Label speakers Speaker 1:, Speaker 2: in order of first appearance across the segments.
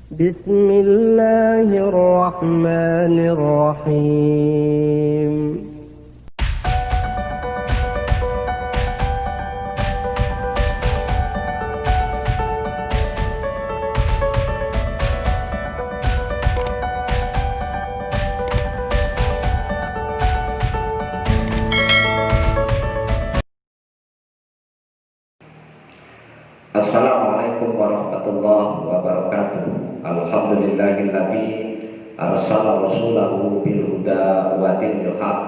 Speaker 1: بسم الله الرحمن الرحيم.
Speaker 2: Assalamualaikum warahmatullahi wabarakatuh. Alhamdulillahilladzi arsala rasulahu bil huda wa dinil haq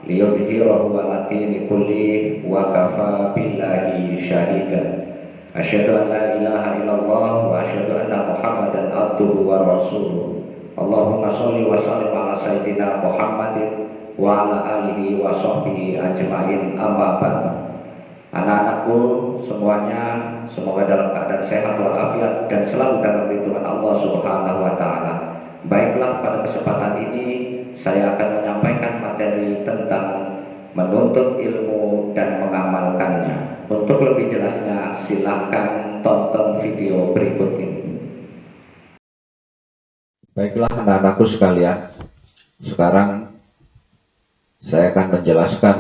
Speaker 2: liyudhhirahu 'ala dini kulli wa kafa billahi syahida. Asyhadu an la ilaha illallah wa asyhadu anna Muhammadan abduhu wa rasuluh. Allahumma sholli wa sallim ala sayyidina Muhammadin wa ala alihi wa sahbihi ajmain, amma ba'du. Anak-anakku semuanya, semoga dalam keadaan sehat walafiat dan selalu dalam lindungan Allah Subhanahu wa taala. Baiklah, pada kesempatan ini saya akan menyampaikan materi tentang menuntut ilmu dan mengamalkannya. Untuk lebih jelasnya silahkan tonton video berikut ini. Baiklah anak-anakku sekalian, sekarang saya akan menjelaskan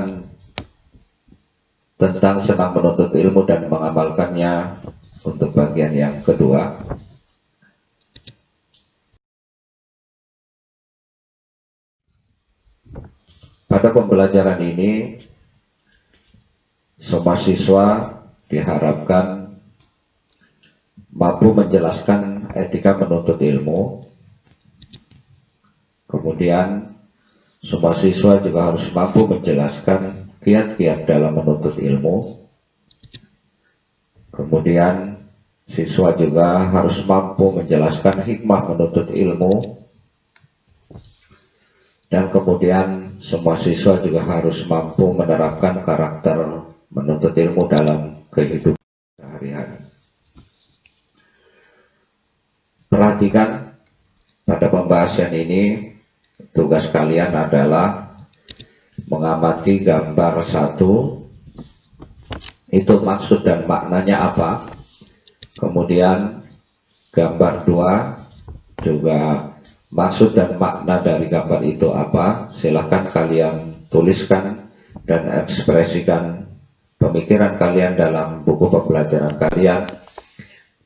Speaker 2: tentang senang menuntut ilmu dan mengamalkannya untuk bagian yang kedua. Pada pembelajaran ini, semua siswa diharapkan mampu menjelaskan etika menuntut ilmu. Kemudian, semua siswa juga harus mampu menjelaskan kiat-kiat dalam menuntut ilmu. Kemudian siswa juga harus mampu menjelaskan hikmah menuntut ilmu. Dan kemudian semua siswa juga harus mampu menerapkan karakter menuntut ilmu dalam kehidupan sehari-hari. Perhatikan, pada pembahasan ini tugas kalian adalah mengamati gambar 1, itu maksud dan maknanya apa. Kemudian gambar 2 juga maksud dan makna dari gambar itu apa. Silahkan kalian tuliskan dan ekspresikan pemikiran kalian dalam buku pembelajaran kalian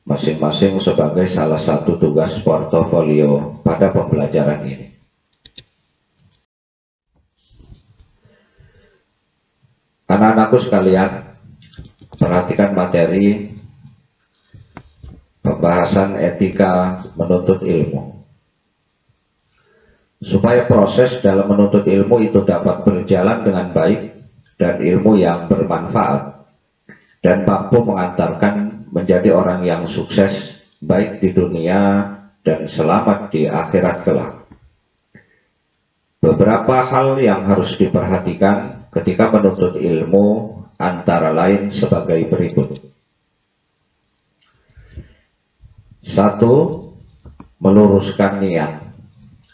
Speaker 2: masing-masing sebagai salah satu tugas portofolio pada pembelajaran ini. Anak-anakku sekalian, perhatikan materi pembahasan etika menuntut ilmu. Supaya proses dalam menuntut ilmu itu dapat berjalan dengan baik dan ilmu yang bermanfaat dan mampu mengantarkan menjadi orang yang sukses baik di dunia dan selamat di akhirat kelak. Beberapa hal yang harus diperhatikan ketika menuntut ilmu antara lain sebagai berikut. 1. Meluruskan niat.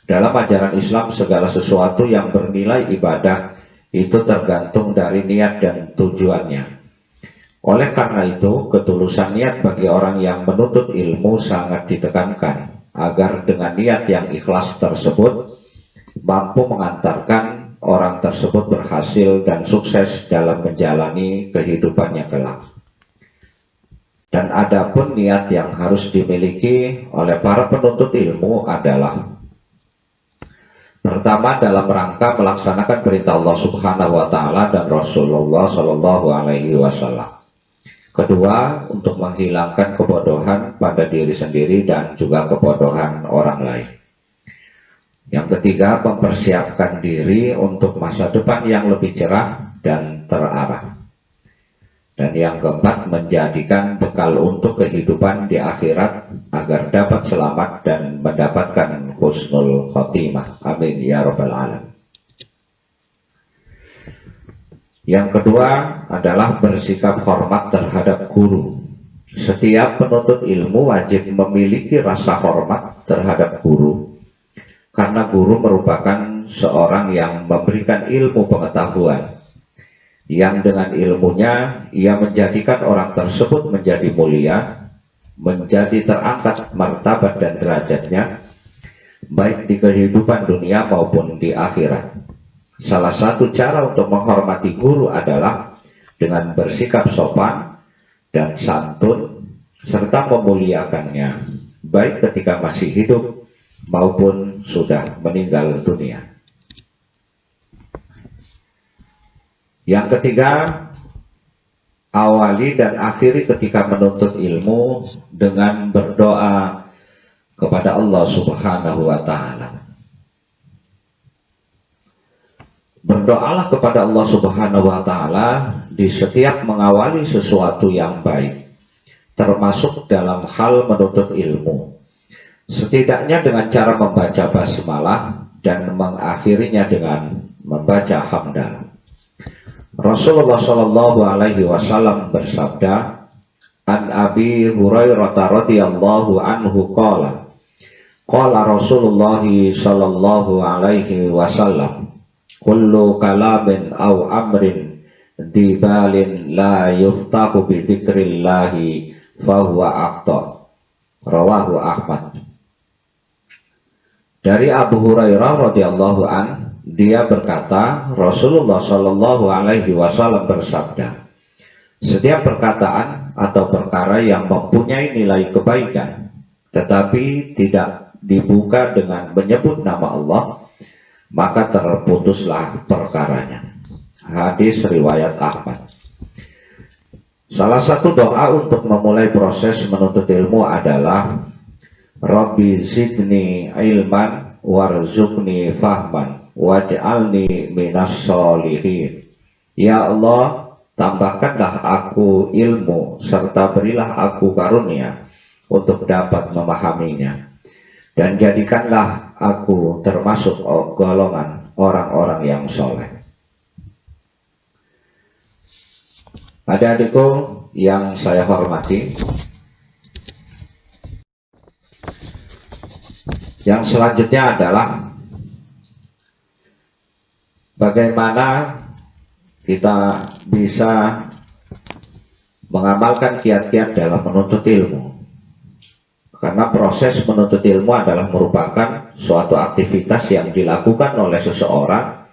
Speaker 2: Dalam ajaran Islam, segala sesuatu yang bernilai ibadah itu tergantung dari niat dan tujuannya. Oleh karena itu, ketulusan niat bagi orang yang menuntut ilmu sangat ditekankan agar dengan niat yang ikhlas tersebut mampu mengantarkan orang tersebut berhasil dan sukses dalam menjalani kehidupannya kelak. Dan adapun niat yang harus dimiliki oleh para penuntut ilmu adalah: pertama, dalam rangka melaksanakan perintah Allah Subhanahu wa taala dan Rasulullah Shallallahu alaihi wasallam. Kedua, untuk menghilangkan kebodohan pada diri sendiri dan juga kebodohan orang lain. Yang ketiga, mempersiapkan diri untuk masa depan yang lebih cerah dan terarah. Dan yang keempat, menjadikan bekal untuk kehidupan di akhirat agar dapat selamat dan mendapatkan husnul khotimah. Amin ya rabbal alamin. Yang kedua adalah bersikap hormat terhadap guru. Setiap penuntut ilmu wajib memiliki rasa hormat terhadap guru, karena guru merupakan seorang yang memberikan ilmu pengetahuan, yang dengan ilmunya ia menjadikan orang tersebut menjadi mulia
Speaker 3: menjadi terangkat martabat dan derajatnya, baik di kehidupan dunia maupun di akhirat. Salah satu cara untuk menghormati guru adalah dengan bersikap sopan dan santun, serta memuliakannya, baik ketika masih hidup maupun sudah meninggal dunia. Yang ketiga, awali dan akhiri ketika menuntut ilmu dengan berdoa kepada Allah Subhanahu wa Ta'ala. Berdoalah kepada Allah Subhanahu wa Ta'ala di setiap mengawali sesuatu yang baik, termasuk dalam hal menuntut ilmu, setidaknya dengan cara membaca basmalah dan mengakhirinya dengan membaca hamdalah. Rasulullah Shallallahu Alaihi Wasallam bersabda, "An Abi Hurairah radhiyallahu anhu qala, qala Rasulullah Shallallahu Alaihi Wasallam, kullu kalamin aw amrin dibalin la yuftahu bi dzikrillahi fahuwa aqta." Rawahu Ahmad. Dari Abu Hurairah radhiyallahu an, dia berkata, Rasulullah Shallallahu Alaihi Wasallam bersabda, setiap perkataan atau perkara yang mempunyai nilai kebaikan, tetapi tidak dibuka dengan menyebut nama Allah, maka terputuslah perkaranya. Hadis riwayat Ahmad. Salah satu doa untuk memulai proses menuntut ilmu adalah Rabbi zidni ilman warzuqni fahman waj'alni minas sholihin. Ya Allah, tambahkanlah aku ilmu serta berilah aku karunia untuk dapat memahaminya, dan jadikanlah aku termasuk golongan orang-orang yang soleh. Adik-adikku yang saya hormati, yang selanjutnya adalah bagaimana kita bisa mengamalkan kiat-kiat dalam menuntut ilmu. Karena proses menuntut ilmu adalah merupakan suatu aktivitas yang dilakukan oleh seseorang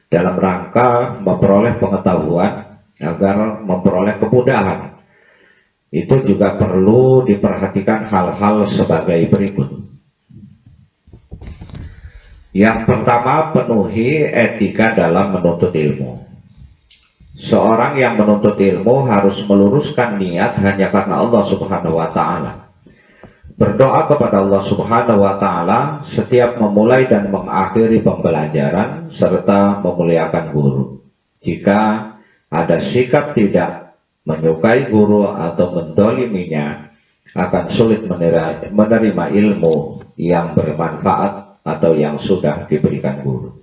Speaker 3: dalam rangka memperoleh pengetahuan agar memperoleh kemudahan. Itu juga perlu diperhatikan hal-hal sebagai berikut. Yang pertama, penuhi etika dalam menuntut ilmu. Seorang yang menuntut ilmu harus meluruskan niat hanya karena Allah Subhanahu wa Ta'ala. Berdoa kepada Allah Subhanahu wa Ta'ala setiap memulai dan mengakhiri pembelajaran, serta memuliakan guru. Jika ada sikap tidak menyukai guru atau mendoliminya, akan sulit menerima ilmu yang bermanfaat atau yang sudah diberikan guru.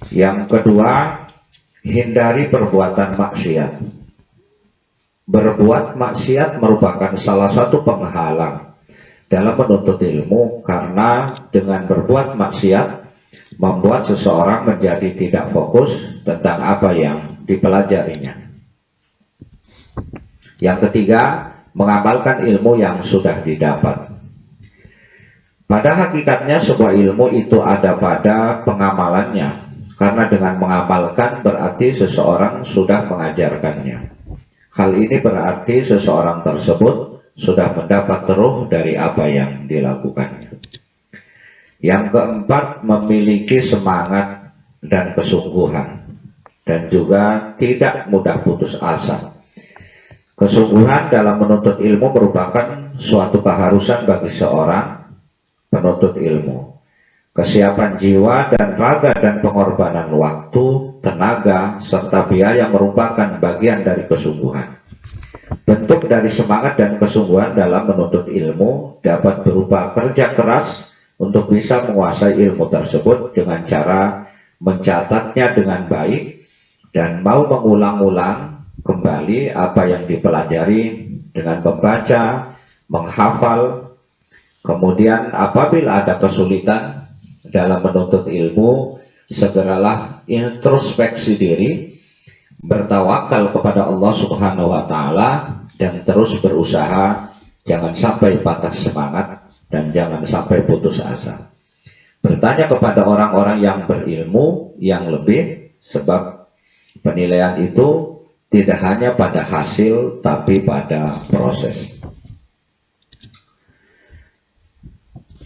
Speaker 3: Yang kedua, hindari perbuatan maksiat. Berbuat maksiat merupakan salah satu penghalang dalam menuntut ilmu, karena dengan berbuat maksiat membuat seseorang menjadi tidak fokus tentang apa yang dipelajarinya. Yang ketiga, mengamalkan ilmu yang sudah didapat. Pada hakikatnya sebuah ilmu itu ada pada pengamalannya, karena dengan mengamalkan berarti seseorang sudah mengajarkannya. Hal ini berarti seseorang tersebut sudah mendapat ruh dari apa yang dilakukannya. Yang keempat, memiliki semangat dan kesungguhan, dan juga tidak mudah putus asa. Kesungguhan dalam menuntut ilmu merupakan suatu keharusan bagi seorang penuntut ilmu. Kesiapan jiwa dan raga dan pengorbanan waktu, tenaga, serta biaya merupakan bagian dari kesungguhan. Bentuk dari semangat dan kesungguhan dalam menuntut ilmu dapat berupa kerja keras untuk bisa menguasai ilmu tersebut dengan cara mencatatnya dengan baik dan mau mengulang-ulang kembali apa yang dipelajari dengan membaca, menghafal. Kemudian apabila ada kesulitan dalam menuntut ilmu, segeralah introspeksi diri, bertawakal kepada Allah Subhanahu wa Ta'ala, dan terus berusaha, jangan sampai patah semangat dan jangan sampai putus asa. Bertanya kepada orang-orang yang berilmu yang lebih, sebab penilaian itu tidak hanya pada hasil tapi pada proses.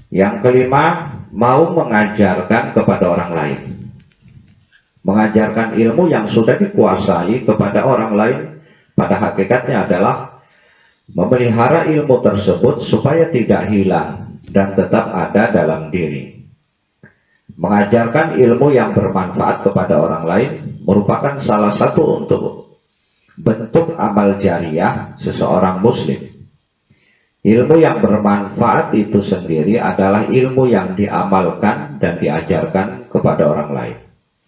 Speaker 3: Yang kelima, mau mengajarkan kepada orang lain. Mengajarkan ilmu yang sudah dikuasai kepada orang lain pada hakikatnya adalah memelihara ilmu tersebut supaya tidak hilang dan tetap ada dalam diri. Mengajarkan ilmu yang bermanfaat kepada orang lain merupakan salah satu bentuk amal jariah seseorang muslim. Ilmu yang bermanfaat itu sendiri adalah ilmu yang diamalkan dan diajarkan kepada orang lain.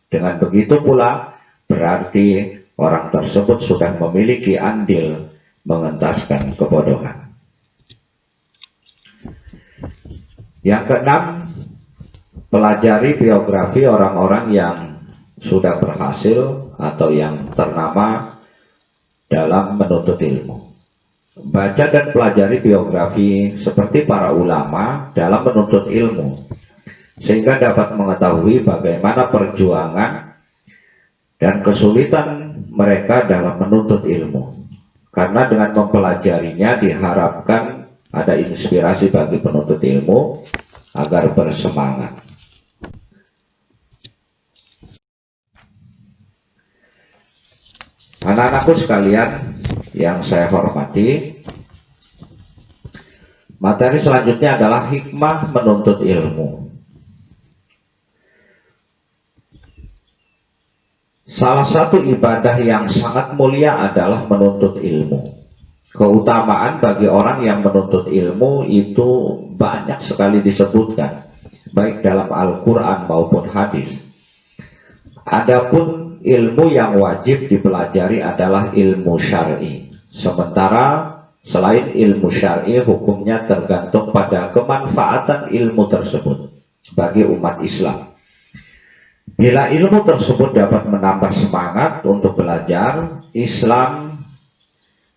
Speaker 3: Dengan begitu pula berarti orang tersebut sudah memiliki andil mengentaskan kebodohan. Yang keenam, pelajari biografi orang-orang yang sudah berhasil atau yang ternama dalam menuntut ilmu. Baca dan pelajari biografi seperti para ulama dalam menuntut ilmu, sehingga dapat mengetahui bagaimana perjuangan dan kesulitan mereka dalam menuntut ilmu. Karena dengan mempelajarinya diharapkan ada inspirasi bagi penuntut ilmu agar bersemangat. Anak-anakku sekalian yang saya hormati, materi selanjutnya adalah hikmah menuntut ilmu. Salah satu ibadah yang sangat mulia adalah menuntut ilmu. Keutamaan bagi orang yang menuntut ilmu itu banyak sekali disebutkan, baik dalam Al-Quran maupun hadis. Adapun ilmu yang wajib dipelajari adalah ilmu syar'i. Sementara selain ilmu syar'i, hukumnya tergantung pada kemanfaatan ilmu tersebut bagi umat Islam. Bila ilmu tersebut dapat menambah semangat untuk belajar Islam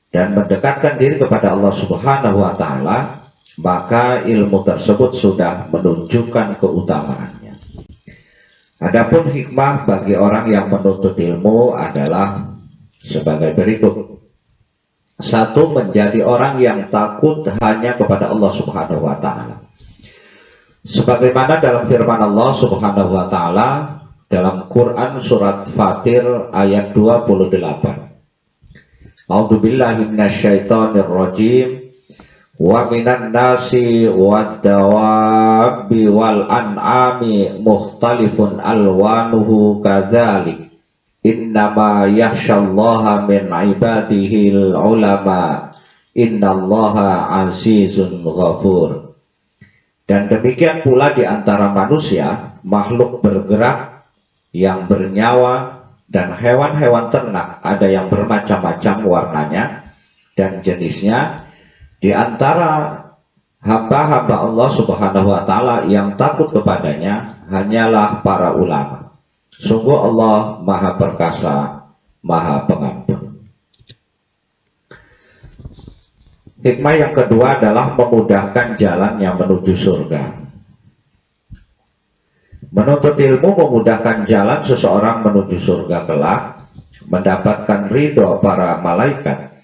Speaker 3: dan mendekatkan diri kepada Allah Subhanahu wa Ta'ala, maka ilmu tersebut sudah menunjukkan keutamaannya. Adapun hikmah bagi orang yang menuntut ilmu adalah sebagai berikut. Satu, menjadi orang yang takut hanya kepada Allah Subhanahu wa Ta'ala. Sebagaimana dalam firman Allah Subhanahu wa Ta'ala dalam Quran surat Fatir ayat 28. A'udzubillahi minasyaitonirrajim. Wa minan nasi wad dawabi wal an'ami mukhtalifun alwanuhu kadzalik innama yakhsyallaha min ibadihil ulama innallaha azizun ghafur. Dan demikian pula di antara manusia, makhluk bergerak yang bernyawa dan hewan-hewan ternak, ada yang bermacam-macam warnanya dan jenisnya. Di antara hamba-hamba Allah Subhanahu wa Ta'ala yang takut kepadanya hanyalah para ulama. Sungguh Allah Maha Perkasa, Maha Pengampun. Hikmah yang kedua adalah memudahkan jalan yang menuju surga. Menuntut ilmu memudahkan jalan seseorang menuju surga kelak, mendapatkan ridho para malaikat.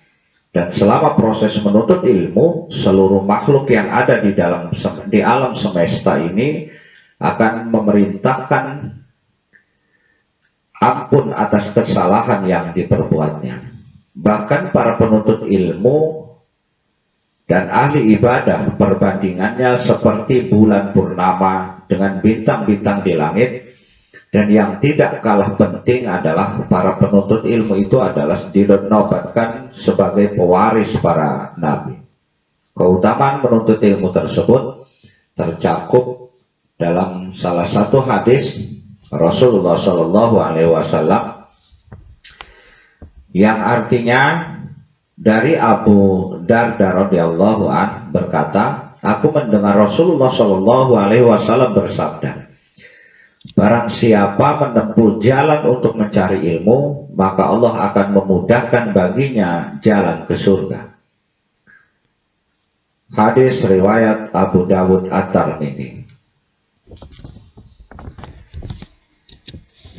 Speaker 3: Dan selama proses menuntut ilmu, seluruh makhluk yang ada di alam semesta ini akan memerintahkan ampun atas kesalahan yang diperbuatnya. Bahkan para penuntut ilmu dan ahli ibadah perbandingannya seperti bulan purnama dengan bintang-bintang di langit. Dan yang tidak kalah penting adalah para penuntut ilmu itu adalah dinobatkan sebagai pewaris para nabi. Keutamaan menuntut ilmu tersebut tercakup dalam salah satu hadis Rasulullah Shallallahu Alaihi Wasallam yang artinya dari Abu Darda radhiyallahu an berkata, aku mendengar Rasulullah Shallallahu Alaihi Wasallam bersabda, barang siapa menempuh jalan untuk mencari ilmu, maka Allah akan memudahkan baginya jalan ke surga. Hadis riwayat Abu Dawud At-Tirmidzi.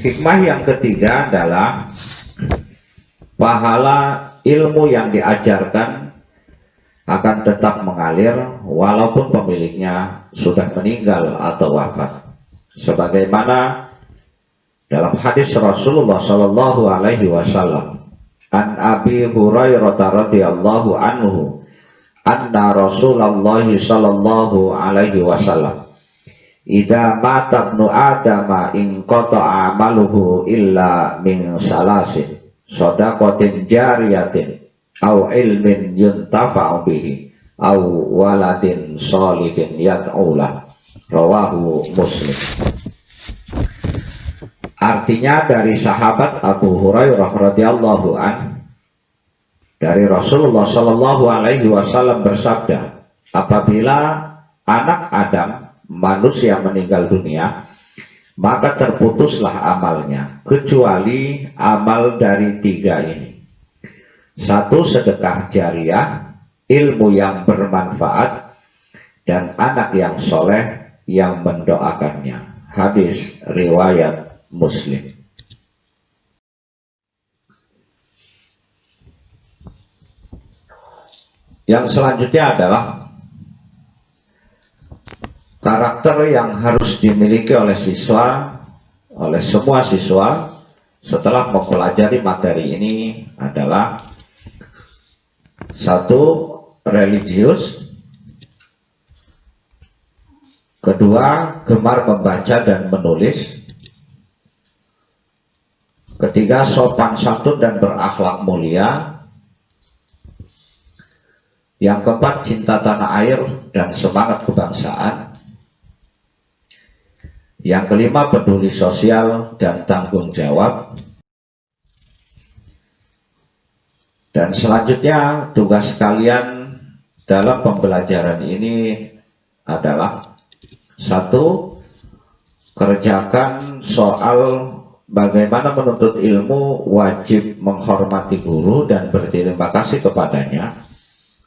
Speaker 3: Hikmah yang ketiga adalah pahala ilmu yang diajarkan akan tetap mengalir walaupun pemiliknya sudah meninggal atau wafat. Sebagaimana dalam hadis Rasulullah Shallallahu Alaihi Wasallam, an Abi Hurairah radhiyallahu anhu, anna Rasulullah sallallahu alaihi wasallam idza mata ibnu adama in qata'a amaluhu illa min salasin shadaqatin jariyatin aw ilmin yuntafa'u bihi aw waladin sholihin yad'ulah, rawahu Muslim. Artinya dari sahabat Abu Hurairah radhiyallahu anhu, dari Rasulullah Shallallahu Alaihi Wasallam bersabda, apabila anak Adam manusia meninggal dunia, maka terputuslah amalnya kecuali amal dari tiga ini: satu, sedekah jariah, ilmu yang bermanfaat, dan anak yang soleh yang mendoakannya. Hadis riwayat Muslim. Yang selanjutnya adalah karakter yang harus dimiliki oleh siswa, oleh semua siswa setelah mempelajari materi ini adalah: satu, religius; kedua, gemar membaca dan menulis; ketiga, sopan santun dan berakhlak mulia; yang keempat, cinta tanah air dan semangat kebangsaan; yang kelima, peduli sosial dan tanggung jawab; dan selanjutnya tugas kalian dalam pembelajaran ini adalah: satu, kerjakan soal bagaimana menuntut ilmu wajib menghormati guru dan berterima kasih kepadanya.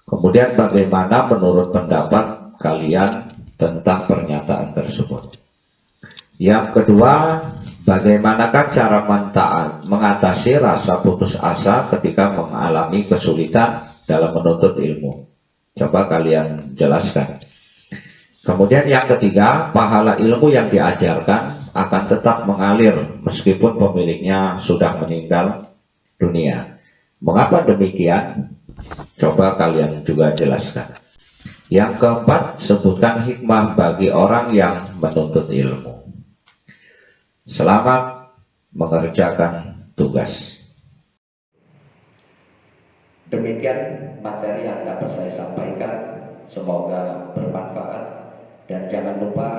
Speaker 3: Kemudian bagaimana menurut pendapat kalian tentang pernyataan tersebut. Yang kedua, bagaimanakah cara mengatasi rasa putus asa ketika mengalami kesulitan dalam menuntut ilmu. Coba kalian jelaskan. Kemudian yang ketiga, pahala ilmu yang diajarkan akan tetap mengalir meskipun pemiliknya sudah meninggal dunia. Mengapa demikian? Coba kalian juga jelaskan. Yang keempat, sebutkan hikmah bagi orang yang menuntut ilmu. Selamat mengerjakan tugas.
Speaker 2: Demikian materi yang dapat saya sampaikan, semoga bermanfaat. Dan jangan lupa,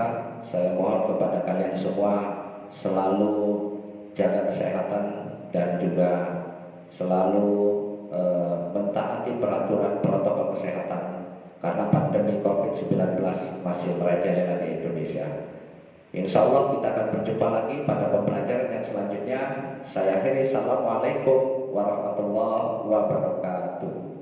Speaker 2: saya mohon kepada kalian semua selalu jaga kesehatan dan juga selalu mentaati peraturan protokol kesehatan karena pandemi COVID-19 masih merajalela di Indonesia. Insya Allah kita akan berjumpa lagi pada pembelajaran yang selanjutnya. Saya akhiri, assalamualaikum warahmatullahi wabarakatuh.